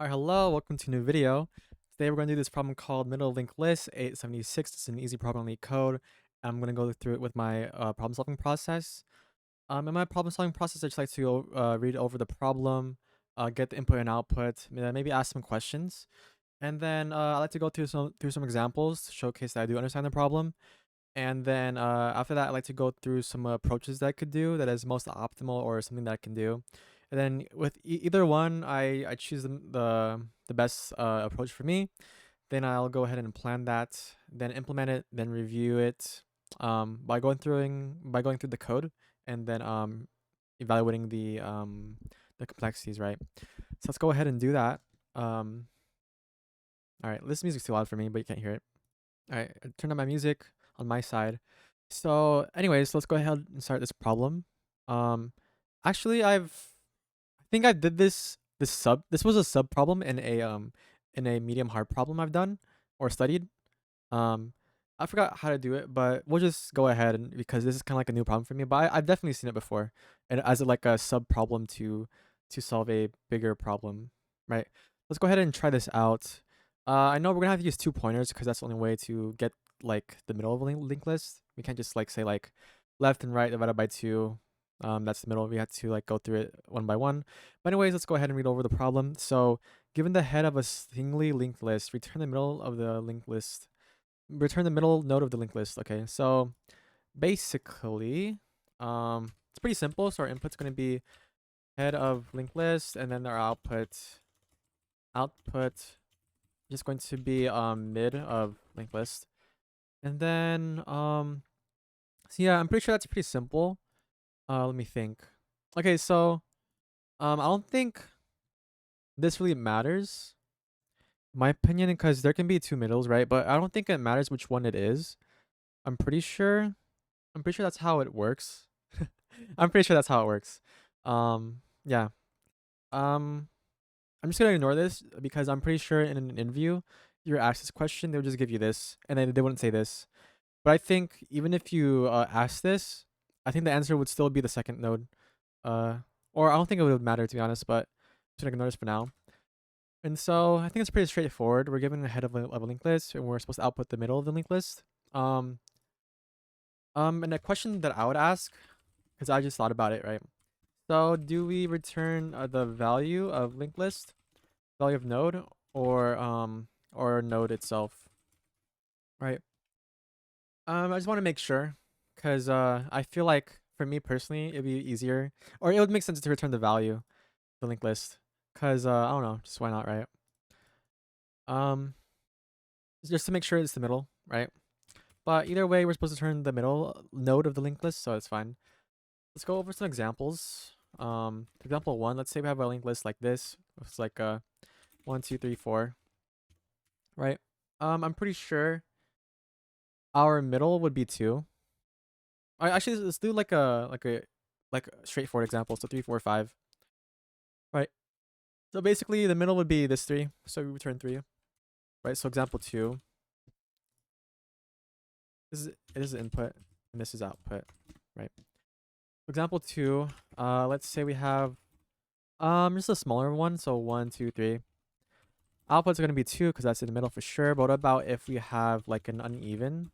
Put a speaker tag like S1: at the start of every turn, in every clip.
S1: Alright, hello, welcome to a new video. Today we're going to do this problem called middle linked list 876. It's an easy problem in LeetCode. I'm going to go through it with my problem solving process. In my problem solving process, I just like to read over the problem, get the input and output, maybe ask some questions, and then I like to go through some examples to showcase that I do understand the problem. And then after that, I like to go through some approaches that I could do that is most optimal or something that I can do. And then with either one, I choose the best approach for me. Then I'll go ahead and plan that, then implement it, then review it by going through the code and then evaluating the complexities, right? So let's go ahead and do that. All right, this music's too loud for me, but you can't hear it. All right, I turned on my music on my side. So, anyways, let's go ahead and start this problem. Um, actually, I think I did this was a sub problem in a medium hard problem I've done or studied. Um, I forgot how to do it, but we'll just go ahead and because this is kind of like a new problem for me. But I've definitely seen it before, and as like a sub problem to solve a bigger problem, right? Let's go ahead and try this out. I know we're gonna have to use 2 pointers because that's the only way to get like the middle of a linked list. We can't just like say like left and right divided by 2. That's the middle. We have to like go through it one by one. But anyways, let's go ahead and read over the problem. So, given the head of a singly linked list, return the middle of the linked list. Return the middle node of the linked list. Okay, so basically, it's pretty simple. So our input's going to be head of linked list, and then our output just going to be mid of linked list, and then so yeah, I'm pretty sure that's pretty simple. Let me think. Okay, so I don't think this really matters, in my opinion, because there can be 2 middles, right? But I don't think it matters which one it is. I'm pretty sure. I'm pretty sure that's how it works. I'm pretty sure that's how it works. Yeah. Um, I'm just gonna ignore this because I'm pretty sure in an interview, you're asked this question, they'll just give you this, and then they wouldn't say this. But I think even if you ask this, I think the answer would still be the second node. Uh, or I don't think it would matter to be honest, but I'm just gonna ignore this for now. And so I think it's pretty straightforward. We're given a head of a linked list, and we're supposed to output the middle of the linked list. Um, and a question that I would ask, because I just thought about it, right? So do we return the value of linked list, value of node, or node itself, right? I just want to make sure, because I feel like for me personally, it'd be easier, or it would make sense to return the value, the linked list, because I don't know, just why not, right? Um, just to make sure it's the middle, right? But either way, we're supposed to turn the middle node of the linked list, so it's fine. Let's go over some examples. For example 1, let's say we have a linked list like this. It's like 1, 2, 3, 4, right? I'm pretty sure our middle would be 2. Actually, let's do like a straightforward example. So 3, 4, 5, right? So basically, the middle would be this 3. So we return 3, right? So example 2, this is input and this is output, right? Example 2, let's say we have just a smaller one. So 1, 2, 3. Output's gonna be 2 because that's in the middle for sure. But what about if we have like an uneven?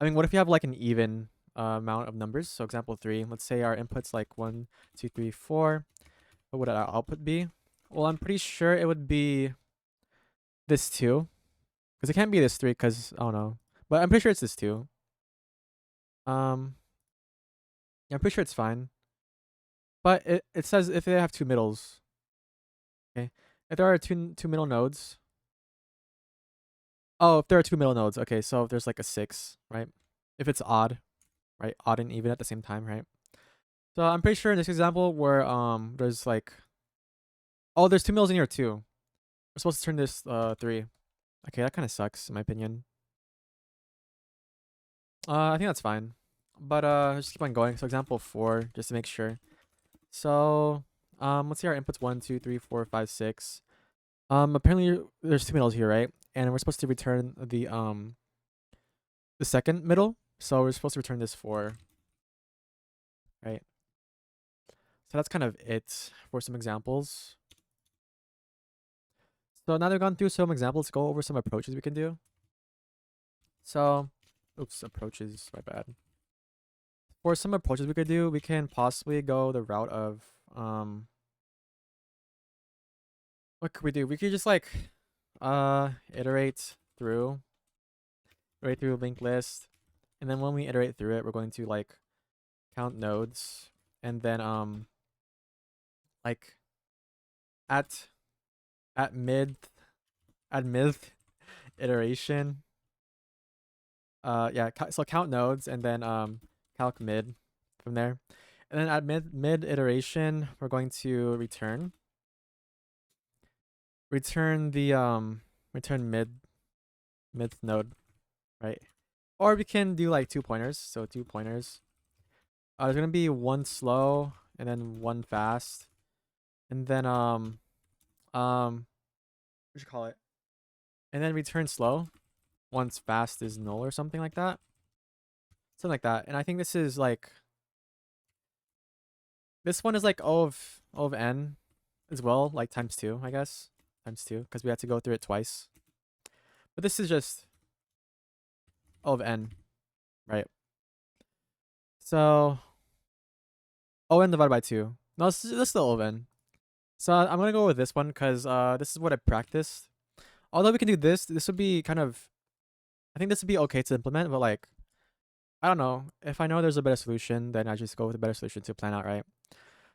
S1: I mean, what if you have like an even amount of numbers? So example 3, let's say our input's like 1, 2, 3, 4. What would our output be? Well, I'm pretty sure it would be this 2. Because it can't be this 3 because, I don't know. But I'm pretty sure it's this 2. Um, yeah, I'm pretty sure it's fine. But it says if they have 2 middles. Okay. If there are two middle nodes. Oh, if there are 2 middle nodes. Okay, so if there's like a 6, right? If it's odd, right? Odd and even at the same time, right? So I'm pretty sure in this example where there's like there's 2 middles in here too. We're supposed to turn this 3. Okay, that kind of sucks in my opinion. I think that's fine. But just keep on going. So example 4, just to make sure. So let's see our inputs 1, 2, 3, 4, 5, 6. Apparently there's 2 middles here, right? And we're supposed to return the second middle. So we're supposed to return this 4, right? So that's kind of it for some examples. So now that we've gone through some examples, let's go over some approaches we can do. So, oops, approaches, my bad. For some approaches we could do, we can possibly go the route of, what could we do? We could just like, iterate through linked list. And then when we iterate through it, we're going to like count nodes. And then, like at mid iteration, yeah, so count nodes and then calc mid from there. And then at mid iteration, we're going to return the return mid node, right? Or we can do like 2 pointers. So 2 pointers. There's gonna be one slow and then one fast, and then what you call it? And then return slow once fast is null or something like that. Something like that. And I think this is like, this one is like O of n as well, like times 2, I guess. Times 2, because we had to go through it twice. But this is just O of n, right? So O(n) divided by 2. No, this is still O of n. So I'm gonna go with this one because this is what I practiced. Although we can do this, this would be kind of, I think this would be okay to implement, but like, I don't know. If I know there's a better solution, then I just go with a better solution to plan out, right?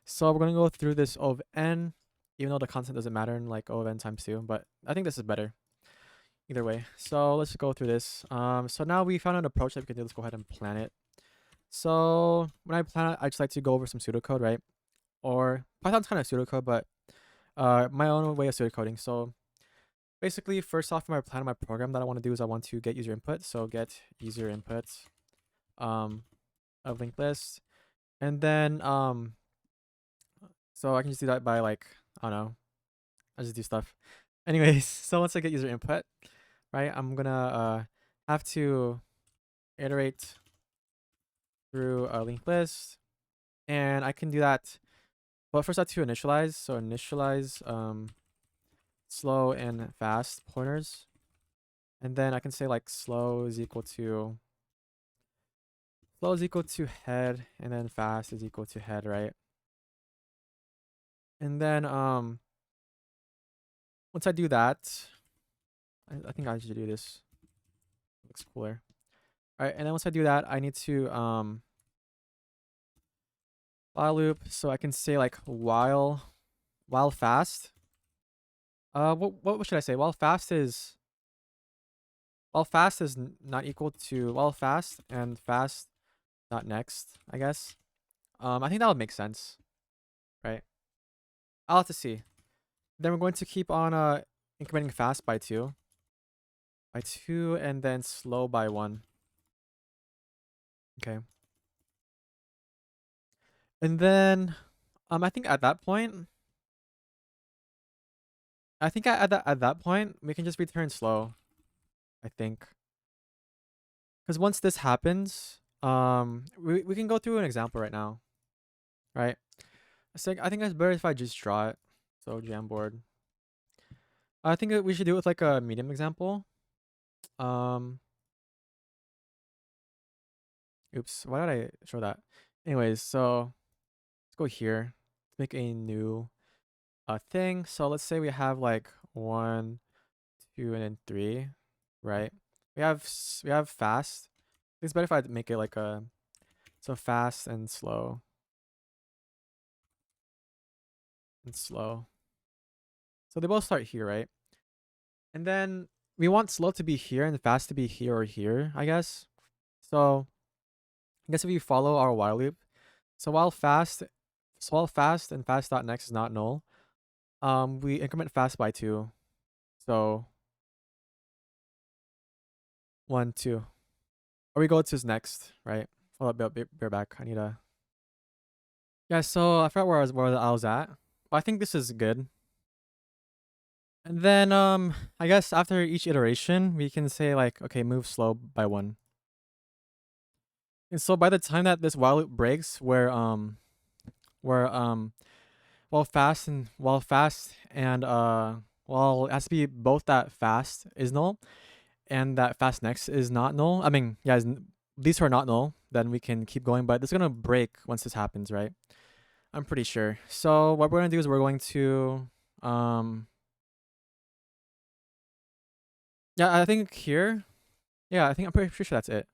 S1: So we're gonna go through this O of n, even though the constant doesn't matter in like O of n times 2, but I think this is better either way. So let's go through this. So now we found an approach that we can do. Let's go ahead and plan it. So when I plan it, I just like to go over some pseudocode, right? Or Python's kind of pseudocode, but my own way of pseudocoding. So basically, first off, in my plan of my program that I want to do is I want to get user input. So get user input of linked list. And then so I can just do that by like, I don't know, I just do stuff. Anyways, so once I get user input, right, I'm gonna have to iterate through a linked list, and I can do that. But first I have to initialize. So initialize slow and fast pointers, and then I can say like slow is equal to head, and then fast is equal to head, right? And then once I do that, I think I should do this. Looks cooler. All right, and then once I do that, I need to while loop. So I can say like while fast. What should I say? While fast is not equal to while fast and fast dot next, I guess. I think that would make sense, right? I'll have to see. Then we're going to keep on incrementing fast by 2, and then slow by 1. Okay. And then I think at that point, at that point we can just return slow, I think. Because once this happens, we can go through an example right now, right? So I think it's better if I just draw it. So Jamboard. I think that we should do it with like a medium example. Oops, why did I show that? Anyways, so let's go here. Let's make a new thing. So let's say we have like 1, 2, and then 3, right? We have fast. It's better if I make it like a, so fast and slow. And slow. So they both start here, right? And then we want slow to be here and fast to be here or here, I guess. So I guess if you follow our while loop, so while fast and fast dot next is not null, we increment fast by 2. So 1, 2. Or we go to next, right? Hold up, bear back. I need a. Yeah, so I forgot where I was at. But I think this is good. And then I guess after each iteration, we can say like, okay, move slow by 1. And so by the time that this while loop breaks, where while fast and well, it has to be both that fast is null and that fast next is not null. I mean, yeah, these two are not null, then we can keep going, but it's gonna break once this happens, right? I'm pretty sure. So what we're gonna do is we're going to yeah, I think here. Yeah, I think I'm pretty sure that's it.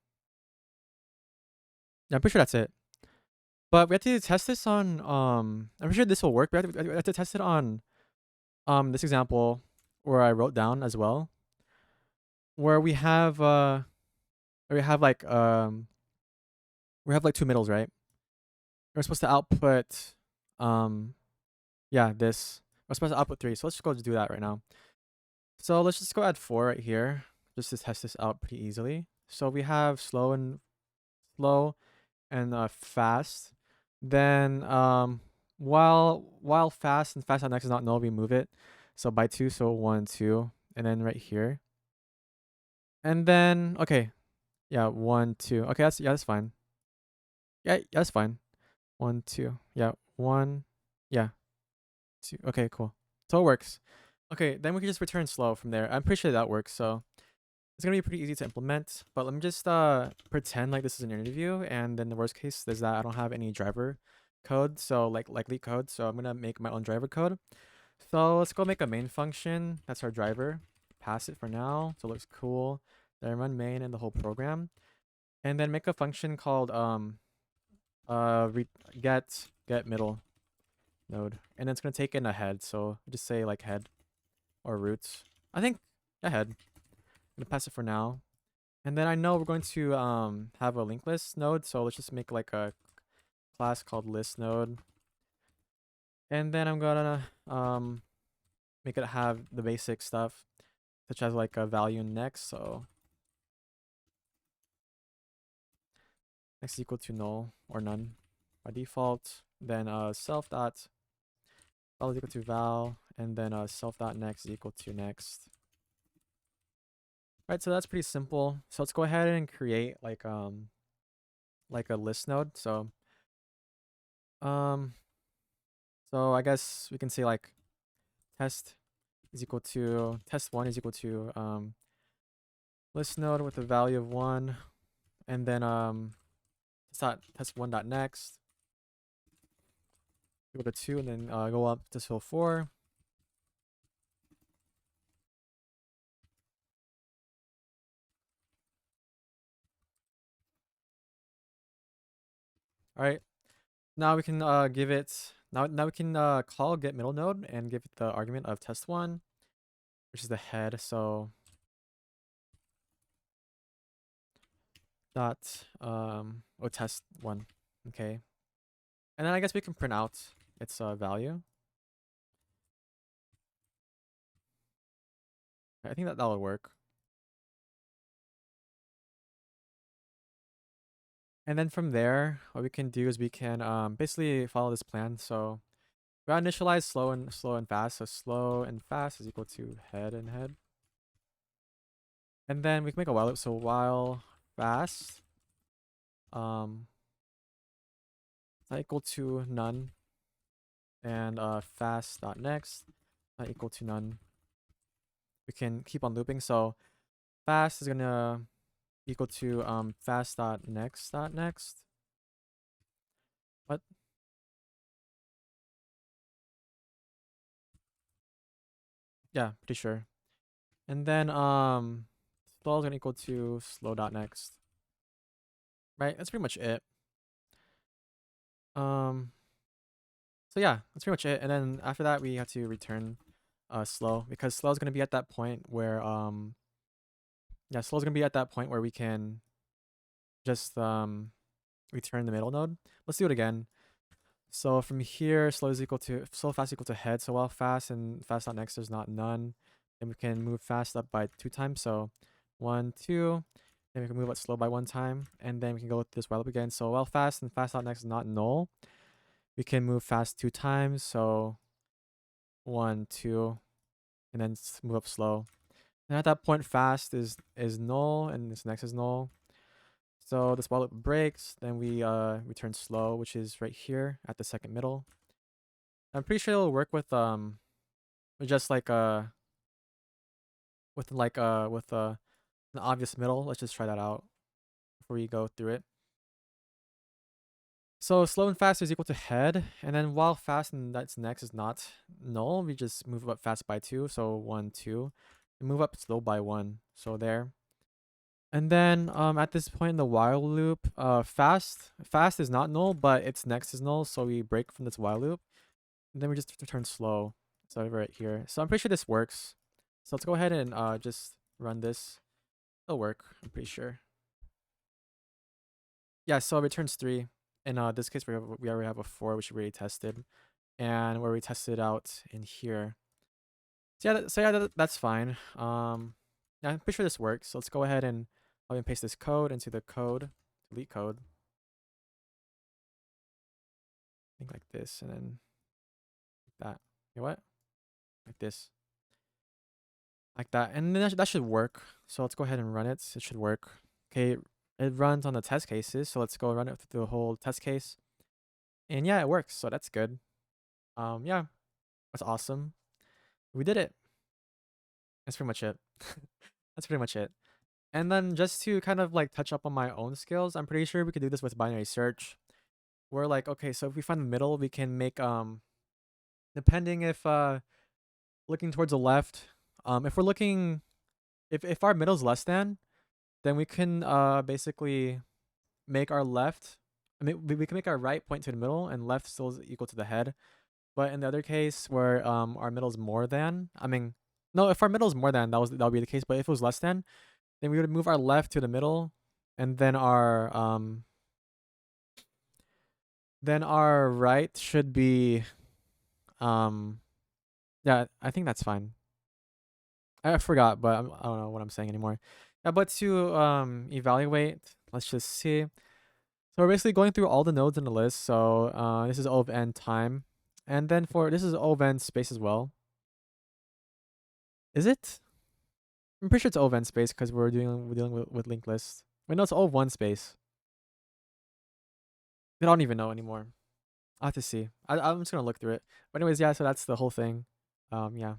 S1: Yeah, I'm pretty sure that's it. But we have to test this on I'm pretty sure this will work. We have to test it on this example where I wrote down as well. Where we have like two middles, right? We're supposed to output um yeah, this. We're supposed to output 3. So let's just go do that right now. So let's just go add 4 right here just to test this out pretty easily. So we have slow and fast. Then while fast and fast on next is not null, we move it. So by 2, so 1, 2, and then right here. And then okay, yeah, 1, 2. Okay, that's fine. Yeah, that's fine. 1, 2. Yeah, 1. Yeah, 2. Okay, cool. So it works. Okay, then we can just return slow from there. I'm pretty sure that works. So it's gonna be pretty easy to implement. But let me just pretend like this is an interview, and then the worst case is that I don't have any driver code. So like LeetCode. So I'm gonna make my own driver code. So let's go make a main function. That's our driver. Pass it for now. So it looks cool. Then run main and the whole program, and then make a function called get middle node, and then it's gonna take in a head. So just say like head or roots. I think a head. I'm gonna pass it for now. And then I know we're going to have a linked list node, so let's just make like a class called list node. And then I'm gonna make it have the basic stuff, such as like a value next. So next is equal to null or none by default. Then self dot val is equal to val, and then self dot next is equal to next. Right, so that's pretty simple. So let's go ahead and create like a list node. Um so I guess we can say like test is equal to test1 is equal to list node with a value of 1, and then test1 dot next equal to 2, and then go up to till 4. All right, now we can give it now we can call get middle node and give it the argument of test1, which is the head. So dot test1. Okay, and then I guess we can print out its value. I think that will work. And then from there, what we can do is we can basically follow this plan. So we gotta initialize slow and fast. So slow and fast is equal to head and head. And then we can make a while loop. So while fast not equal to none, and fast dot next not equal to none. We can keep on looping. So fast is gonna equal to fast dot next dot next. What? Yeah, pretty sure. And then slow is gonna equal to slow dot next. Right, that's pretty much it. Um, so yeah, that's pretty much it. And then after that, we have to return slow, because slow is gonna be at that point where yeah, slow is gonna be at that point where we can just return the middle node. Let's do it again. So from here, slow fast equal to head. So while fast and fast dot next is not none, then we can move fast up by 2 times. So 1, 2. Then we can move it slow by 1 time, and then we can go with this while loop again. So while fast and fast dot next is not null, we can move fast 2 times. So 1, 2, and then move up slow. And at that point, fast is null, and this next is null. So this while loop breaks. Then we return slow, which is right here at the second middle. I'm pretty sure it'll work with just like with an obvious middle. Let's just try that out before we go through it. So slow and fast is equal to head, and then while fast and that's next is not null, we just move up fast by 2, so 1, 2, and move up slow by 1, so there. And then at this point in the while loop, fast is not null, but its next is null, so we break from this while loop, and then we just return slow, so right here. So I'm pretty sure this works. So let's go ahead and just run this. It'll work, I'm pretty sure. Yeah, so it returns 3. In this case, we already have a 4, which we already tested, and where we tested out in here. So yeah, that's fine. Yeah, I'm pretty sure this works. So let's go ahead and copy and paste this code into the code, LeetCode. I think like this, and then like that. You know what? Like this, like that, and then that should work. So let's go ahead and run it. It should work. Okay, it runs on the test cases. So let's go run it through the whole test case, and yeah, it works. So that's good. Yeah, that's awesome. We did it. That's pretty much it. That's pretty much it. And then just to kind of like touch up on my own skills, I'm pretty sure we could do this with binary search. We're like, okay, so if we find the middle, we can make depending if looking towards the left, if we're looking if our middle is less than, then we can basically make our left, I mean we can make our right point to the middle and left still is equal to the head. But in the other case where our middle is more than, I mean no, if our middle is more than, that would be the case, but if it was less than, then we would move our left to the middle, and then our right should be yeah, I think that's fine. I forgot, but I don't know what I'm saying anymore. Yeah, but to evaluate, let's just see. So we're basically going through all the nodes in the list. So this is O of n time, and then for this is O of n space as well. Is it? I'm pretty sure it's O of n space because we're dealing with linked lists. Wait, no, it's O of 1 space. I don't even know anymore. I'll have to see. I'm just gonna look through it. But anyways, yeah. So that's the whole thing. Yeah.